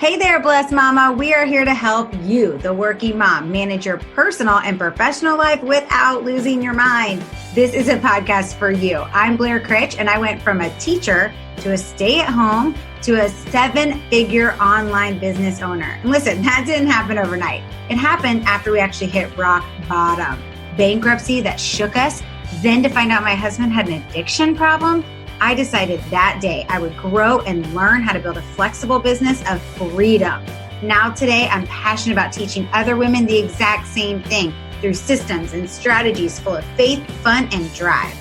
Hey there, Blessed Mama. We are here to help you, the working mom, manage your personal and professional life without losing your mind. This is a podcast for you. I'm Blair Critch, and I went from a teacher to a stay-at-home to a 7-figure online business owner. And listen, that didn't happen overnight. It happened after we actually hit rock bottom. Bankruptcy that shook us. Then to find out my husband had an addiction problem, I decided that day I would grow and learn how to build a flexible business of freedom. Now today, I'm passionate about teaching other women the exact same thing through systems and strategies full of faith, fun, and drive.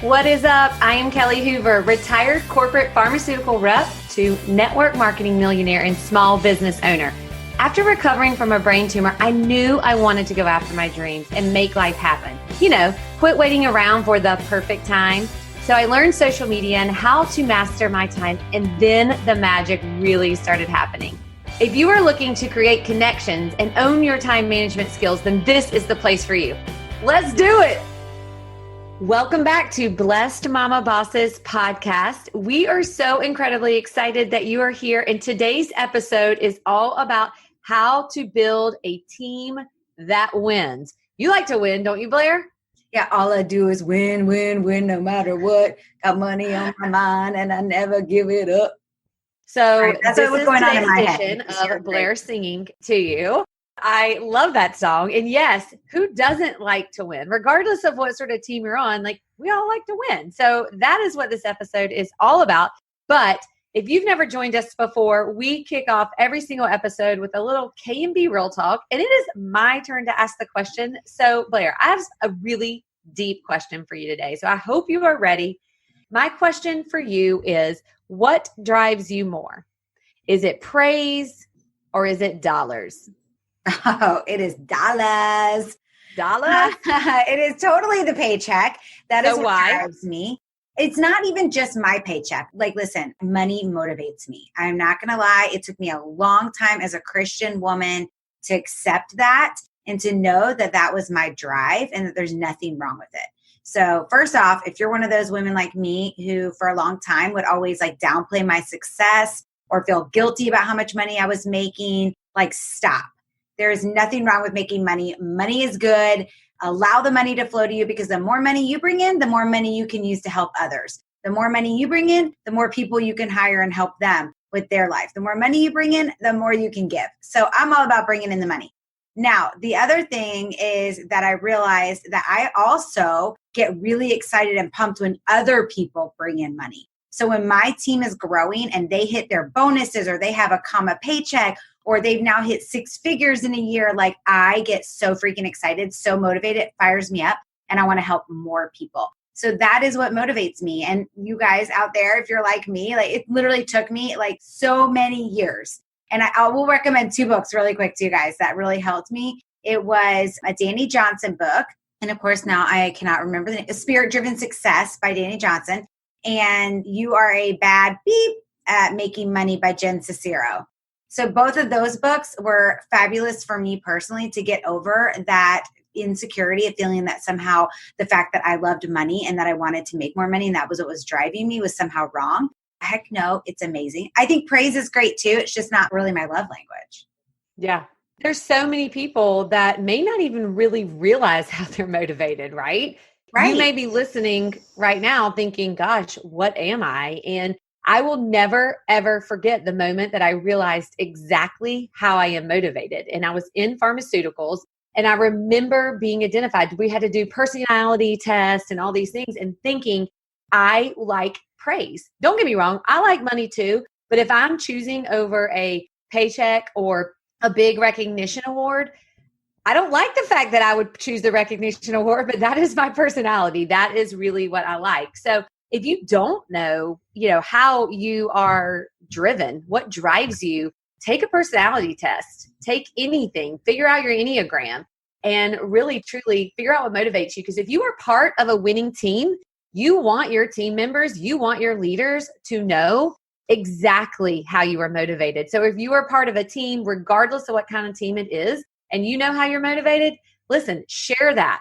What is up? I am Kelly Hoover, retired corporate pharmaceutical rep to network marketing millionaire and small business owner. After recovering from a brain tumor, I knew I wanted to go after my dreams and make life happen. Quit waiting around for the perfect time. So I learned social media and how to master my time, and then the magic really started happening. If you are looking to create connections and own your time management skills, then this is the place for you. Let's do it. Welcome back to Blessed Momma Bosses podcast. We are so incredibly excited that you are here, and today's episode is all about how to build a team that wins. You like to win, don't you, Blair? Yeah, all I do is win, no matter what. Got money on my mind and I never give it up. So that's what was going on in my head. Of Blair singing to you. I love that song. And yes, who doesn't like to win? Regardless of what sort of team you're on, we all like to win. So that is what this episode is all about. But if you've never joined us before, we kick off every single episode with a little K&B real talk. And it is my turn to ask the question. So Blair, I have a really deep question for you today. So I hope you are ready. My question for you is, what drives you more? Is it praise or is it dollars? Oh, it is dollars. Dollars? It is totally the paycheck. That is what why? drives me. It's not even just my paycheck. Listen, money motivates me. I'm not going to lie. It took me a long time as a Christian woman to accept that and to know that that was my drive and that there's nothing wrong with it. So first off, if you're one of those women like me who for a long time would always downplay my success or feel guilty about how much money I was making, stop. There is nothing wrong with making money. Money is good. Allow the money to flow to you, because the more money you bring in, the more money you can use to help others. The more money you bring in, the more people you can hire and help them with their life. The more money you bring in, the more you can give. So I'm all about bringing in the money. Now, the other thing is that I realized that I also get really excited and pumped when other people bring in money. So when my team is growing and they hit their bonuses, or they have a comma paycheck, or they've now hit 6 figures in a year, I get so freaking excited, so motivated, it fires me up, and I want to help more people. So that is what motivates me. And you guys out there, if you're like me, it literally took me so many years. And I will recommend 2 books really quick to you guys that really helped me. It was a Danny Johnson book. And of course, now I cannot remember the name. Spirit Driven Success by Danny Johnson. And You Are a Bad Beep at Making Money by Jen Sincero. So both of those books were fabulous for me personally to get over that insecurity of feeling that somehow the fact that I loved money and that I wanted to make more money and that was what was driving me was somehow wrong. Heck no, it's amazing. I think praise is great too. It's just not really my love language. Yeah. There's so many people that may not even really realize how they're motivated, right? Right. You may be listening right now thinking, gosh, what am I? And I will never, ever forget the moment that I realized exactly how I am motivated. And I was in pharmaceuticals, and I remember being identified. We had to do personality tests and all these things, and thinking, I like praise. Don't get me wrong. I like money too. But if I'm choosing over a paycheck or a big recognition award, I don't like the fact that I would choose the recognition award, but that is my personality. That is really what I like. So if you don't know, how you are driven, what drives you, take a personality test, take anything, figure out your Enneagram, and really, truly figure out what motivates you. Because if you are part of a winning team, you want your team members, you want your leaders to know exactly how you are motivated. So if you are part of a team, regardless of what kind of team it is, and you know how you're motivated, listen, share that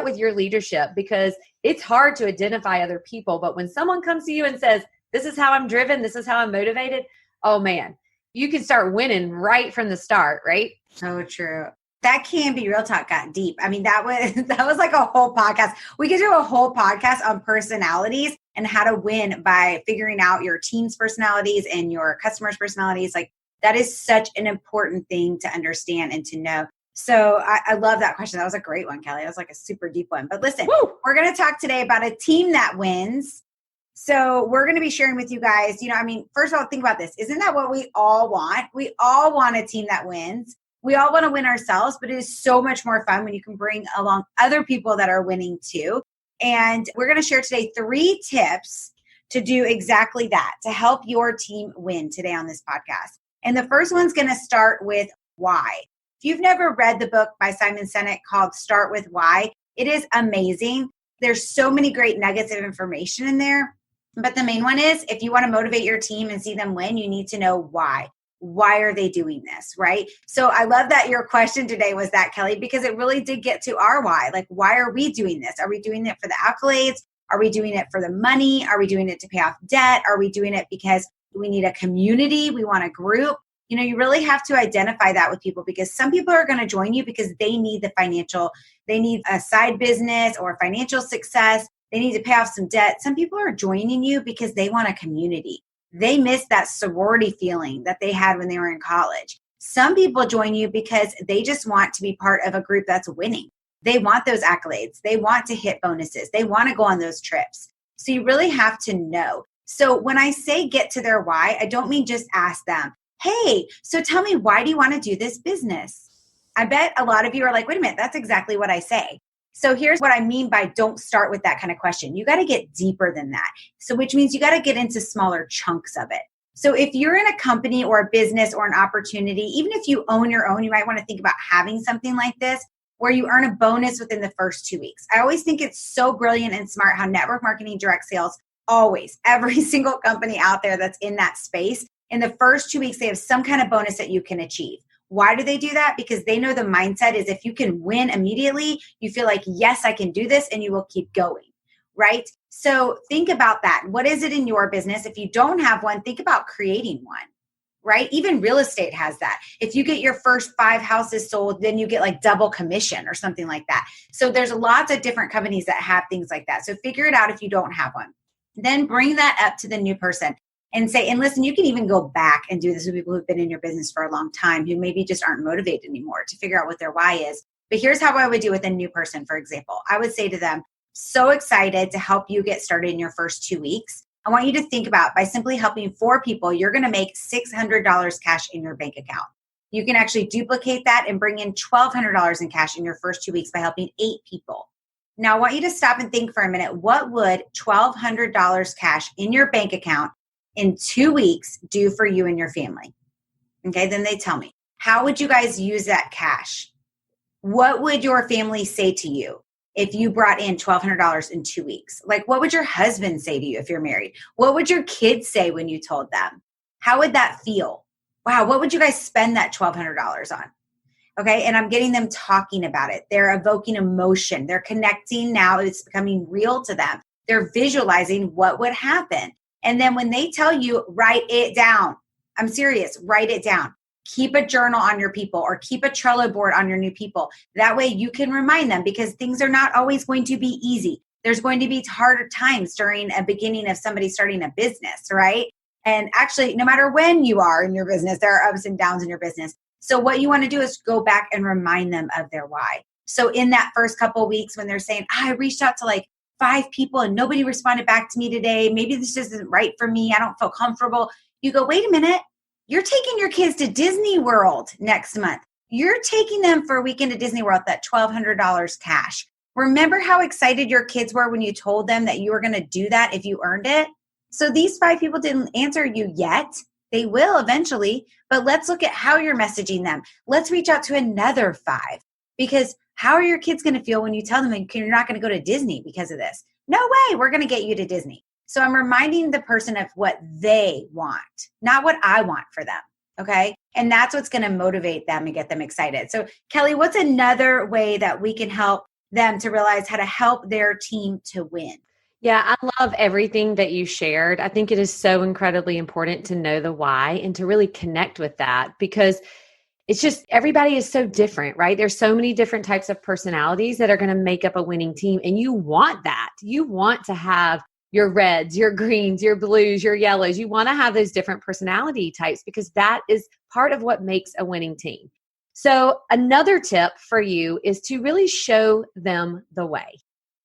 with your leadership, because it's hard to identify other people. But when someone comes to you and says, this is how I'm driven, this is how I'm motivated, oh man, you can start winning right from the start, right? So true. That can be real talk got deep. I mean, that was like a whole podcast. We could do a whole podcast on personalities and how to win by figuring out your team's personalities and your customers' personalities. Like that is such an important thing to understand and to know. So I love that question. That was a great one, Kelly. That was like a super deep one. But listen, we're going to talk today about a team that wins. So we're going to be sharing with you guys, first of all, think about this. Isn't that what we all want? We all want a team that wins. We all want to win ourselves, but it is so much more fun when you can bring along other people that are winning too. And we're going to share today 3 tips to do exactly that, to help your team win today on this podcast. And the first one's going to start with why. If you've never read the book by Simon Sinek called Start With Why, it is amazing. There's so many great nuggets of information in there. But the main one is if you want to motivate your team and see them win, you need to know why. Why are they doing this, right? So I love that your question today was that, Kelly, because it really did get to our why. Like, why are we doing this? Are we doing it for the accolades? Are we doing it for the money? Are we doing it to pay off debt? Are we doing it because we need a community? We want a group? You really have to identify that with people because some people are going to join you because they need they need a side business or financial success. They need to pay off some debt. Some people are joining you because they want a community. They miss that sorority feeling that they had when they were in college. Some people join you because they just want to be part of a group that's winning. They want those accolades. They want to hit bonuses. They want to go on those trips. So you really have to know. So when I say get to their why, I don't mean just ask them, hey, so tell me, why do you want to do this business? I bet a lot of you are like, wait a minute, that's exactly what I say. So here's what I mean by don't start with that kind of question. You got to get deeper than that. So which means you got to get into smaller chunks of it. So if you're in a company or a business or an opportunity, even if you own your own, you might want to think about having something like this where you earn a bonus within the first 2 weeks. I always think it's so brilliant and smart how network marketing, direct sales, always, every single company out there that's in that space, in the first 2 weeks, they have some kind of bonus that you can achieve. Why do they do that? Because they know the mindset is if you can win immediately, you feel like, yes, I can do this, and you will keep going, right? So think about that. What is it in your business? If you don't have one, think about creating one, right? Even real estate has that. If you get your first 5 houses sold, then you get like double commission or something like that. So there's lots of different companies that have things like that. So figure it out if you don't have one. Then bring that up to the new person. And say, and listen, you can even go back and do this with people who've been in your business for a long time who maybe just aren't motivated anymore to figure out what their why is. But here's how I would do with a new person, for example. I would say to them, so excited to help you get started in your first 2 weeks. I want you to think about by simply helping 4 people, you're going to make $600 cash in your bank account. You can actually duplicate that and bring in $1,200 in cash in your first 2 weeks by helping 8 people. Now, I want you to stop and think for a minute. What would $1,200 cash in your bank account in 2 weeks do for you and your family? Okay, then they tell me, how would you guys use that cash? What would your family say to you if you brought in $1,200 in 2 weeks? Like, what would your husband say to you if you're married? What would your kids say when you told them? How would that feel? Wow, what would you guys spend that $1,200 on? Okay, and I'm getting them talking about it. They're evoking emotion. They're connecting now. It's becoming real to them. They're visualizing what would happen. And then when they tell you, write it down. I'm serious, write it down. Keep a journal on your people or keep a Trello board on your new people. That way you can remind them because things are not always going to be easy. There's going to be harder times during a beginning of somebody starting a business, right? And actually, no matter when you are in your business, there are ups and downs in your business. So what you want to do is go back and remind them of their why. So in that first couple of weeks when they're saying, I reached out to like 5 people and nobody responded back to me today. Maybe this just isn't right for me. I don't feel comfortable. You go, wait a minute. You're taking your kids to Disney World next month. You're taking them for a weekend to Disney World, that $1,200 cash. Remember how excited your kids were when you told them that you were going to do that if you earned it? So these 5 people didn't answer you yet. They will eventually, but let's look at how you're messaging them. Let's reach out to another 5 because how are your kids going to feel when you tell them you're not going to go to Disney because of this? No way, we're going to get you to Disney. So I'm reminding the person of what they want, not what I want for them, okay? And that's what's going to motivate them and get them excited. So Kelly, what's another way that we can help them to realize how to help their team to win? Yeah, I love everything that you shared. I think it is so incredibly important to know the why and to really connect with that because it's just everybody is so different, right? There's so many different types of personalities that are going to make up a winning team. And you want that. You want to have your reds, your greens, your blues, your yellows. You want to have those different personality types because that is part of what makes a winning team. So, another tip for you is to really show them the way.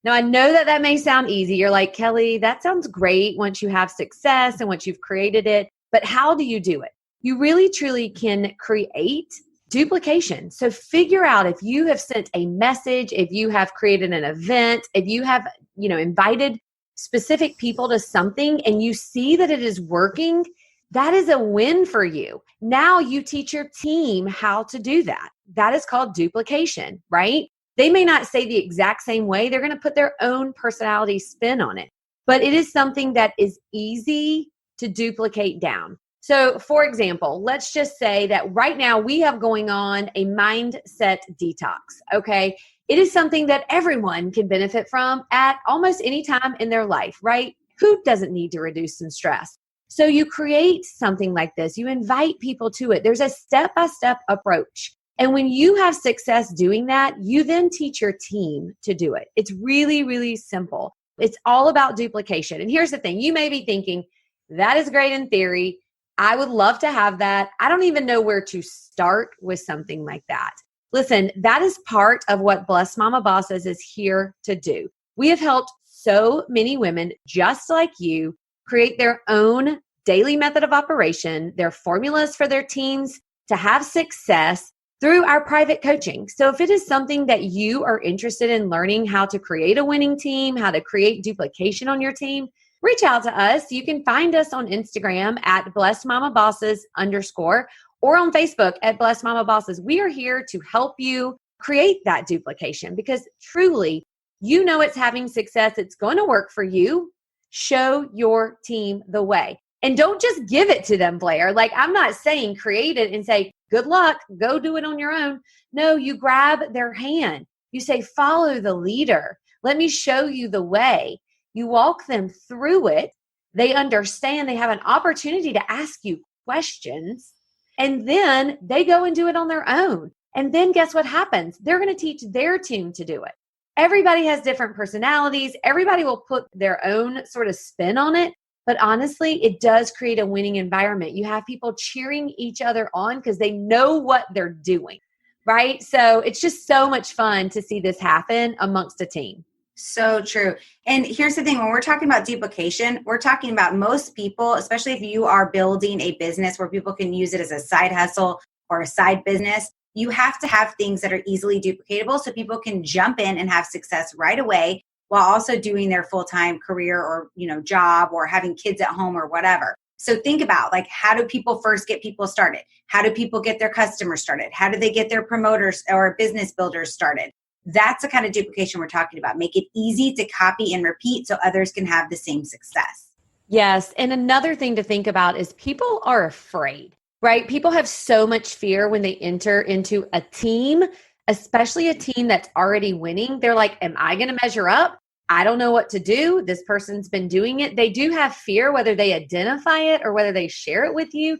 Now, I know that that may sound easy. You're like, Kelly, that sounds great once you have success and once you've created it. But how do you do it? You really truly can create duplication. So figure out if you have sent a message, if you have created an event, if you have, invited specific people to something and you see that it is working, that is a win for you. Now you teach your team how to do that. That is called duplication, right? They may not say the exact same way. They're going to put their own personality spin on it, but it is something that is easy to duplicate down. So, for example, let's just say that right now we have going on a mindset detox, okay? It is something that everyone can benefit from at almost any time in their life, right? Who doesn't need to reduce some stress? So you create something like this. You invite people to it. There's a step-by-step approach. And when you have success doing that, you then teach your team to do it. It's really, really simple. It's all about duplication. And here's the thing. You may be thinking, that is great in theory. I would love to have that. I don't even know where to start with something like that. Listen, that is part of what Blessed Momma Bosses is here to do. We have helped so many women just like you create their own daily method of operation, their formulas for their teams to have success through our private coaching. So if it is something that you are interested in learning how to create a winning team, how to create duplication on your team, reach out to us. You can find us on Instagram at Blessed Momma Bosses _ or on Facebook at Blessed Momma Bosses. We are here to help you create that duplication because truly, you know it's having success. It's going to work for you. Show your team the way. And don't just give it to them, Blair. Like, I'm not saying create it and say, good luck, go do it on your own. No, you grab their hand. You say, follow the leader. Let me show you the way. You walk them through it. They understand. They have an opportunity to ask you questions. And then they go and do it on their own. And then guess what happens? They're going to teach their team to do it. Everybody has different personalities. Everybody will put their own sort of spin on it. But honestly, it does create a winning environment. You have people cheering each other on because they know what they're doing, right? So it's just so much fun to see this happen amongst a team. So true. And here's the thing, when we're talking about duplication, we're talking about most people, especially if you are building a business where people can use it as a side hustle or a side business, you have to have things that are easily duplicatable so people can jump in and have success right away while also doing their full-time career or, job or having kids at home or whatever. So think about, like, how do people first get people started? How do people get their customers started? How do they get their promoters or business builders started? That's the kind of duplication we're talking about. Make it easy to copy and repeat so others can have the same success. Yes. And another thing to think about is people are afraid, right? People have so much fear when they enter into a team, especially a team that's already winning. They're like, am I going to measure up? I don't know what to do. This person's been doing it. They do have fear, whether they identify it or whether they share it with you.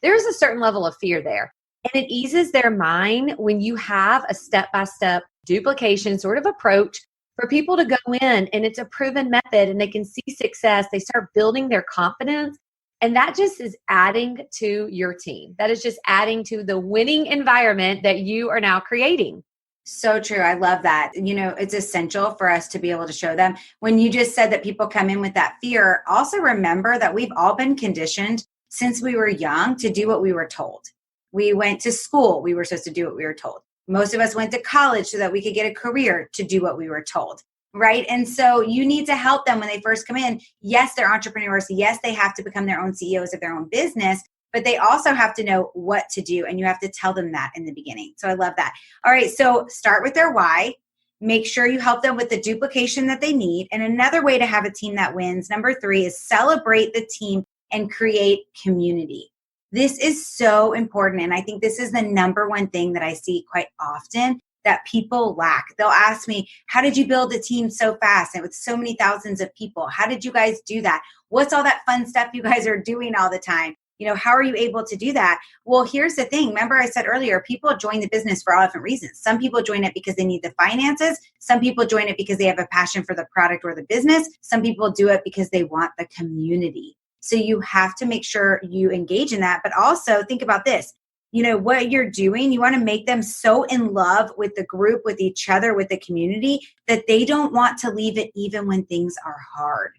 There's a certain level of fear there. And it eases their mind when you have a step-by-step duplication sort of approach for people to go in, and it's a proven method and they can see success. They start building their confidence, and that just is adding to your team. That is just adding to the winning environment that you are now creating. So true. I love that. It's essential for us to be able to show them. When you just said that people come in with that fear, also remember that we've all been conditioned since we were young to do what we were told. We went to school. We were supposed to do what we were told. Most of us went to college so that we could get a career to do what we were told, right? And so you need to help them when they first come in. Yes, they're entrepreneurs. Yes, they have to become their own CEOs of their own business, but they also have to know what to do. And you have to tell them that in the beginning. So I love that. All right. So start with their why. Make sure you help them with the duplication that they need. And another way to have a team that wins, number 3, is celebrate the team and create community. This is so important. And I think this is the number one thing that I see quite often that people lack. They'll ask me, how did you build a team so fast and with so many thousands of people? How did you guys do that? What's all that fun stuff you guys are doing all the time? How are you able to do that? Well, here's the thing. Remember I said earlier, people join the business for all different reasons. Some people join it because they need the finances. Some people join it because they have a passion for the product or the business. Some people do it because they want the community. So you have to make sure you engage in that. But also think about this. What you're doing, you want to make them so in love with the group, with each other, with the community, that they don't want to leave it even when things are hard.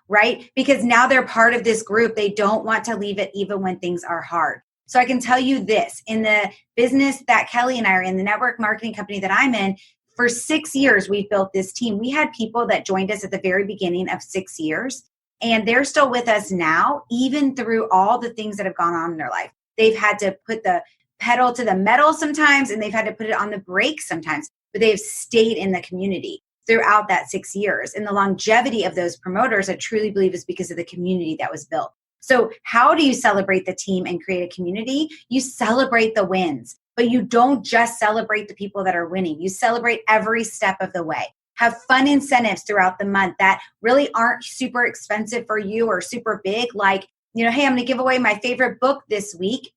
Right? Because now they're part of this group. They don't want to leave it even when things are hard. So I can tell you this, in the business that Kelly and I are in, the network marketing company that I'm in, for 6 years, we've built this team. We had people that joined us at the very beginning of 6 years, and they're still with us now, even through all the things that have gone on in their life. They've had to put the pedal to the metal sometimes, and they've had to put it on the brake sometimes, but they've stayed in the community throughout that 6 years. And the longevity of those promoters, I truly believe, is because of the community that was built. So how do you celebrate the team and create a community? You celebrate the wins, but you don't just celebrate the people that are winning. You celebrate every step of the way. Have fun incentives throughout the month that really aren't super expensive for you or super big. Like, hey, I'm going to give away my favorite book this week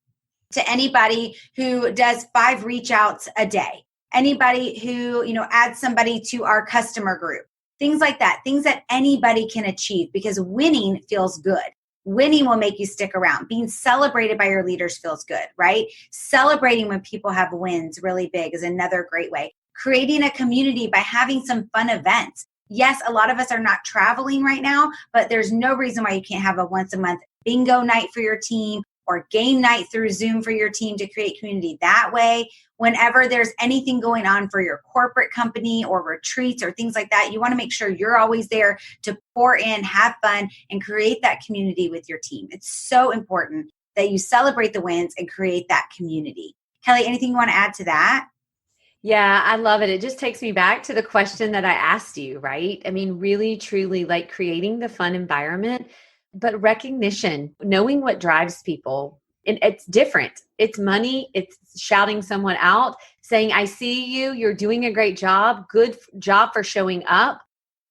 to anybody who does 5 reach outs a day. Anybody who, adds somebody to our customer group, things like that, things that anybody can achieve, because winning feels good. Winning will make you stick around. Being celebrated by your leaders feels good, right? Celebrating when people have wins really big is another great way. Creating a community by having some fun events. Yes, a lot of us are not traveling right now, but there's no reason why you can't have a once a month bingo night for your team or game night through Zoom for your team to create community that way. Whenever there's anything going on for your corporate company or retreats or things like that, you want to make sure you're always there to pour in, have fun, and create that community with your team. It's so important that you celebrate the wins and create that community. Kelly, anything you want to add to that? Yeah, I love it. It just takes me back to the question that I asked you, right? I mean, really, truly, like creating the fun environment, but recognition, knowing what drives people. And it's different. It's money. It's shouting someone out, saying, I see you. You're doing a great job. Good job for showing up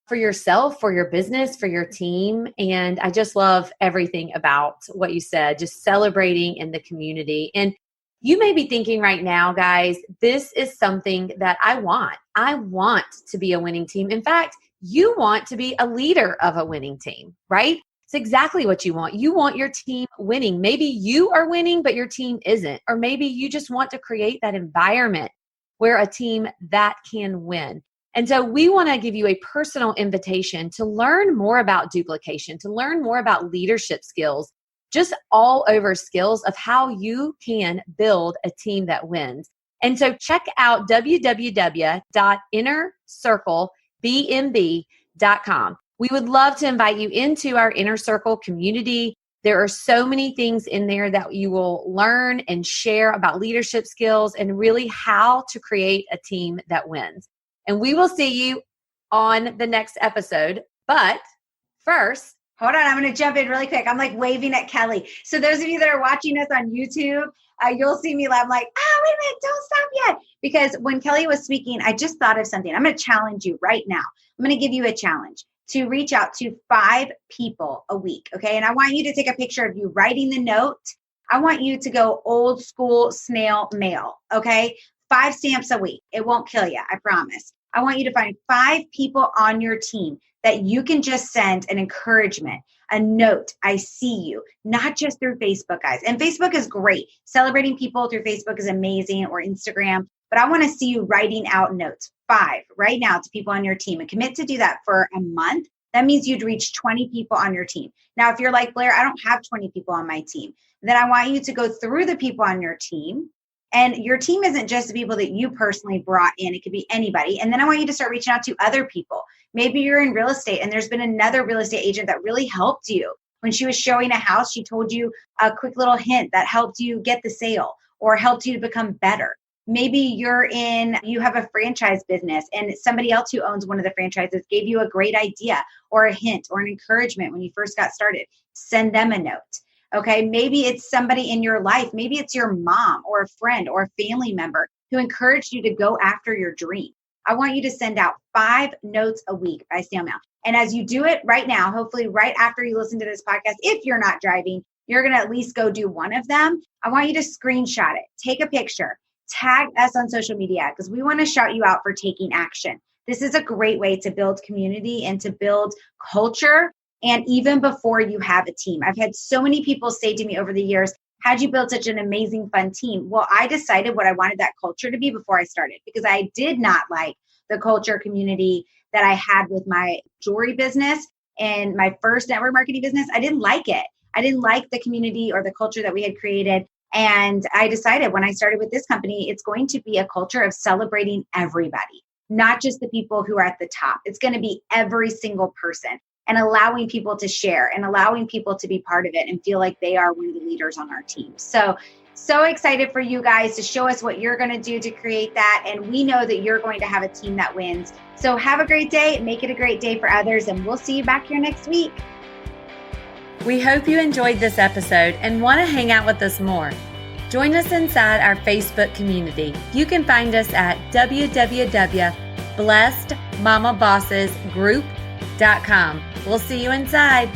for yourself, for your business, for your team. And I just love everything about what you said, just celebrating in the community. And you may be thinking right now, guys, this is something that I want. I want to be a winning team. In fact, you want to be a leader of a winning team, right? It's exactly what you want. You want your team winning. Maybe you are winning, but your team isn't. Or maybe you just want to create that environment where a team that can win. And so we want to give you a personal invitation to learn more about duplication, to learn more about leadership skills, just all over skills of how you can build a team that wins. And so check out www.innercirclebmb.com. We would love to invite you into our Inner Circle community. There are so many things in there that you will learn and share about leadership skills and really how to create a team that wins. And we will see you on the next episode. But first, hold on, I'm going to jump in really quick. I'm like waving at Kelly. So those of you that are watching us on YouTube, you'll see me laugh like, wait a minute, don't stop yet. Because when Kelly was speaking, I just thought of something. I'm going to challenge you right now. I'm going to give you a challenge to reach out to 5 people a week, okay? And I want you to take a picture of you writing the note. I want you to go old school snail mail, okay? 5 stamps a week. It won't kill you, I promise. I want you to find 5 people on your team that you can just send an encouragement, a note, I see you, not just through Facebook, guys. And Facebook is great. Celebrating people through Facebook is amazing, or Instagram. But I want to see you writing out notes, 5 right now, to people on your team, and commit to do that for a month. That means you'd reach 20 people on your team. Now, if you're like, Blair, I don't have 20 people on my team, then I want you to go through the people on your team. And your team isn't just the people that you personally brought in. It could be anybody. And then I want you to start reaching out to other people. Maybe you're in real estate and there's been another real estate agent that really helped you. When she was showing a house, she told you a quick little hint that helped you get the sale or helped you to become better. Maybe you have a franchise business and somebody else who owns one of the franchises gave you a great idea or a hint or an encouragement when you first got started. Send them a note. Okay, maybe it's somebody in your life. Maybe it's your mom or a friend or a family member to encourage you to go after your dream. I want you to send out 5 notes a week by snail mail. And as you do it right now, hopefully right after you listen to this podcast, if you're not driving, you're going to at least go do one of them. I want you to screenshot it, take a picture, tag us on social media, because we want to shout you out for taking action. This is a great way to build community and to build culture. And even before you have a team, I've had so many people say to me over the years, how'd you build such an amazing, fun team? Well, I decided what I wanted that culture to be before I started, because I did not like the culture community that I had with my jewelry business and my first network marketing business. I didn't like it. I didn't like the community or the culture that we had created. And I decided when I started with this company, it's going to be a culture of celebrating everybody, not just the people who are at the top. It's going to be every single person, and allowing people to share and allowing people to be part of it and feel like they are one of the leaders on our team. So excited for you guys to show us what you're going to do to create that. And we know that you're going to have a team that wins. So have a great day, make it a great day for others, and we'll see you back here next week. We hope you enjoyed this episode and want to hang out with us more. Join us inside our Facebook community. You can find us at www.blessedmammabossesgroup.com. We'll see you inside.